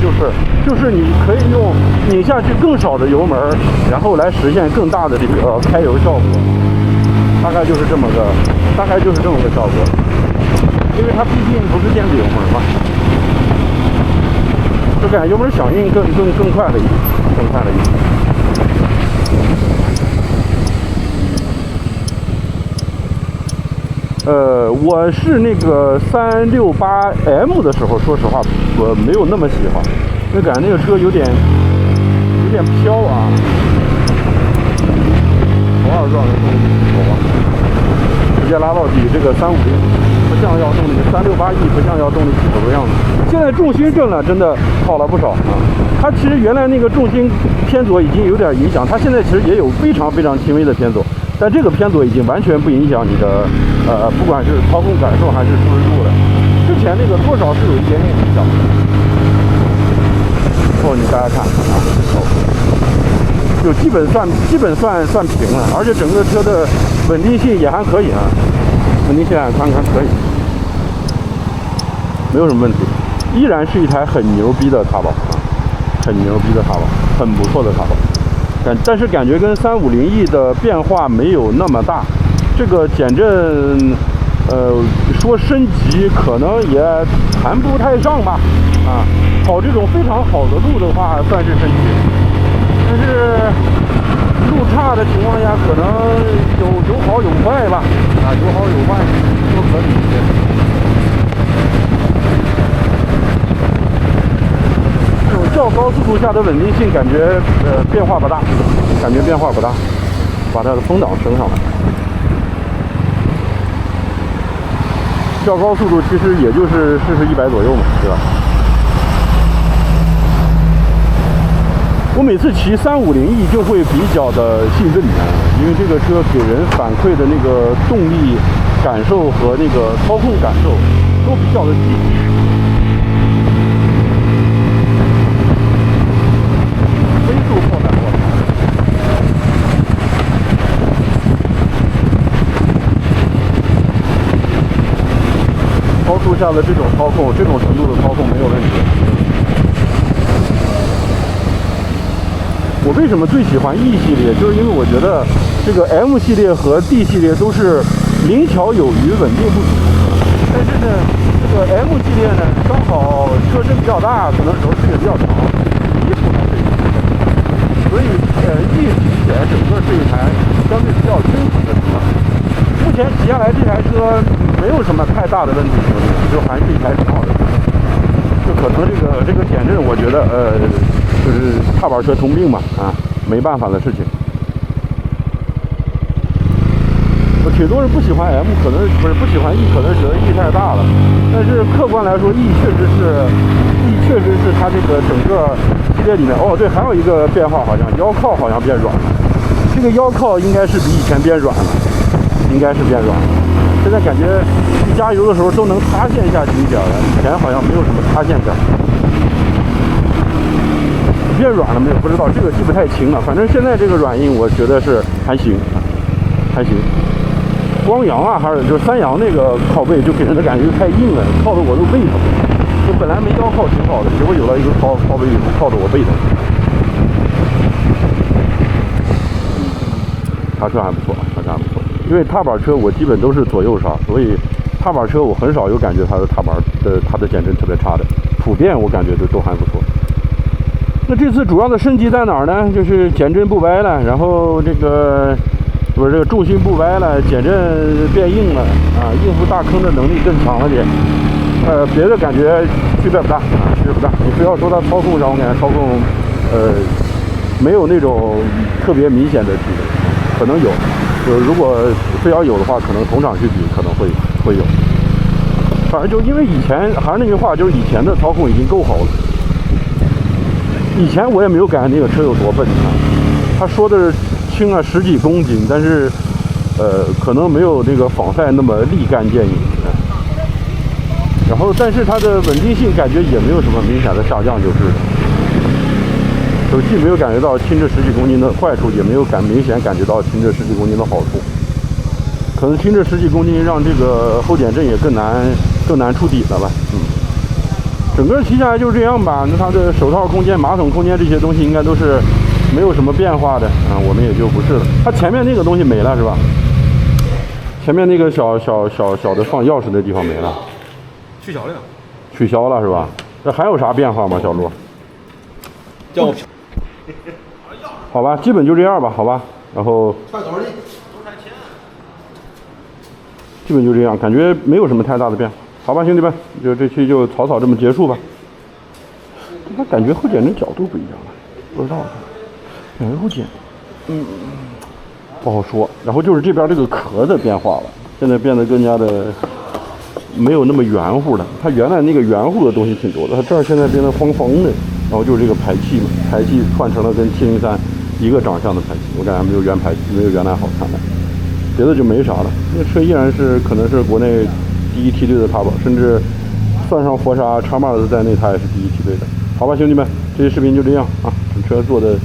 就是你可以用拧下去更少的油门，然后来实现更大的这个开油效果，大概就是这么个效果。因为它毕竟不是电子油门嘛，就感觉油门响应更快了一点，更快了一点。我是那个368M 的时候，说实话我没有那么喜欢，因为感觉那个车有点飘啊。偶尔撞人动力好吧，直接拉到底。这个350不像要动力，368E 不像要动力起头的样子。现在重心正了，真的好了不少啊。它其实原来那个重心偏左已经有点影响，它现在其实也有非常轻微的偏左。但这个偏左已经完全不影响你的不管是操控感受还是舒适度了。之前那个多少是有一点点影响的。你大家看啊，就基本算平了，而且整个车的稳定性也还可以啊，稳定性还可以，没有什么问题，依然是一台很牛逼的踏宝啊，很牛逼的踏宝，很不错的踏宝。但是感觉跟350E 的变化没有那么大，这个减震，说升级可能也谈不太上吧，啊，跑这种非常好的路的话算是升级，但是路差的情况下可能有好有坏吧，啊，有好有坏，都可以。较高速度下的稳定性感觉变化不大，把它的风挡升上来。较高速度其实也就是试试100左右嘛，对吧？我每次骑350E 就会比较的兴奋，因为这个车给人反馈的那个动力感受和那个操控感受都比较的积极。高速下的这种操控，这种程度的操控没有问题。我为什么最喜欢 E 系列，就是因为我觉得这个 M 系列和 D 系列都是灵巧有余，稳定不足。但是呢，这个 M 系列呢，刚好车身比较大，可能轴距也比较长，离谱的这一台，所以E 骑起来整个是一台相对比较轻松的车。目前骑下来这台车没有什么太大的问题，就还是一台挺好的车。就可能这个减震，我觉得就是踏板车通病嘛，啊，没办法的事情。挺多人不喜欢 M， 可能不喜欢 E， 可能觉得 E 太大了。但是客观来说 ，E 确实是它这个整个系列里面，对，还有一个变化，好像腰靠好像变软了。这个腰靠应该是比以前变软了。应该是变软了，现在感觉一加油的时候都能塌陷下紧点了，以前好像没有什么塌陷感。变软了没有？不知道，这个记不太清了。反正现在这个软硬，我觉得是还行。光阳啊，还是就是三阳那个靠背，就给人的感觉太硬了，靠着我的背疼。就本来没腰靠挺好的，结果有了一个靠背以后，靠着我背疼。刹车还不错。因为踏板车我基本都是左右刹，所以踏板车我很少有感觉它的减震特别差的，普遍我感觉都还不错。那这次主要的升级在哪儿呢？就是减震不歪了，然后这个重心不歪了，减震变硬了啊，应付大坑的能力更强了点。别的感觉区别不大啊，区别不大。你不要说它操控上，我感觉操控没有那种特别明显的区别，可能有。如果非要有的话，可能同场去比可能会有。反正就因为以前还是那句话，就是以前的操控已经够好了。以前我也没有感觉那个车有多笨啊，他说的是轻啊10几公斤，但是可能没有那个仿赛那么立竿见影。然后但是它的稳定性感觉也没有什么明显的下降，就是就既没有感觉到轻着10几公斤的坏处，也没有明显感觉到轻着10几公斤的好处。可能轻着10几公斤让这个后减震也更难触底了吧？整个骑下来就是这样吧。那它的手套空间、马桶空间这些东西应该都是没有什么变化的啊，我们也就不是了。它前面那个东西没了是吧？前面那个小的放钥匙的地方没了，取消了。取消了是吧？这还有啥变化吗，小陆？叫我好吧，基本就这样吧，好吧。然后基本就这样，感觉没有什么太大的变化，好吧，兄弟们，就这期就草草这么结束吧。他感觉后减震角度不一样了，不知道，感觉后减，不好说。然后就是这边这个壳子变化了，现在变得更加的没有那么圆乎了。它原来那个圆乎的东西挺多的，它这儿现在变得方方的。然后就是这个排气嘛，排气换成了跟703一个长相的排气，我感觉没有原来好看的，别的就没啥了。那车依然是可能是国内第一梯队的踏板，甚至算上佛沙、叉Mars在内，它也是第一梯队的。好吧，兄弟们，这期视频就这样啊，整车做的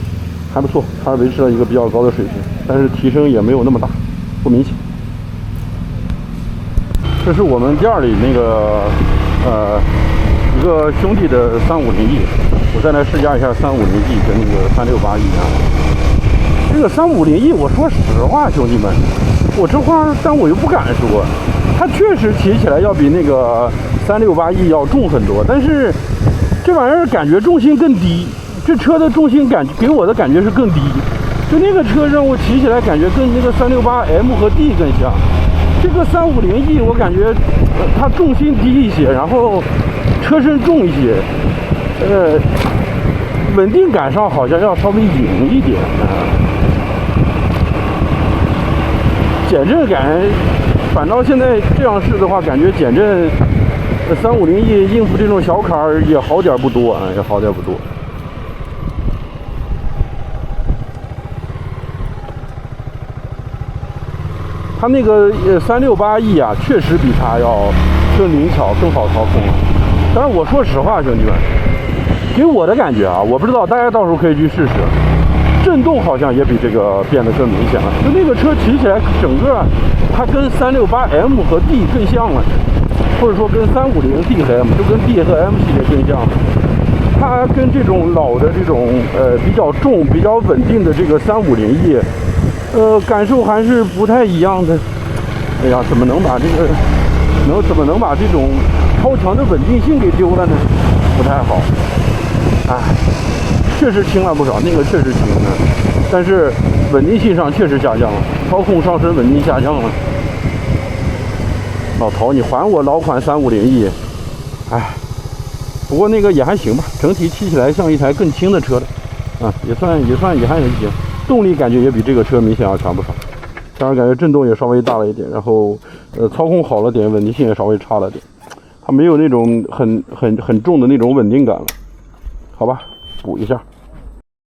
还不错，还是维持了一个比较高的水平，但是提升也没有那么大，不明显。这是我们店里那个一个兄弟的350E，我再来试驾一下350E跟那个368E啊。这个350E，我说实话，兄弟们，我这话但我又不敢说，它确实骑起来要比那个368E要重很多，但是这玩意儿感觉重心更低，这车的重心给我的感觉是更低，就那个车让我骑起来感觉跟那个368M 和 D 更像。这个350E 我感觉它重心低一些，然后车身重一些，稳定感上好像要稍微赢一点啊。减震感，反倒现在这样试的话，感觉减震350E 应付这种小坎儿也好点不多啊，也好点不多。它那个368E 啊，确实比它要更灵巧、更好操控了。但是我说实话，兄弟们，给我的感觉啊，我不知道，大家到时候可以去试试。震动好像也比这个变得更明显了。就那个车骑起来，整个它跟368M 和 D 更像了，或者说跟350D 和 M， 就跟 D 和 M 系列更像了。它跟这种老的这种比较重、比较稳定的这个350E。感受还是不太一样的。哎呀，怎么能把这种超强的稳定性给丢了呢？不太好。哎，确实轻了不少，那个确实轻了，但是稳定性上确实下降了，操控上升，稳定下降了。老头，你还我老款350E。哎，不过那个也还行吧，整体骑起来像一台更轻的车了。啊，也还行。动力感觉也比这个车明显要强不少，当然感觉震动也稍微大了一点，然后操控好了点，稳定性也稍微差了点，它没有那种很重的那种稳定感了，好吧，补一下。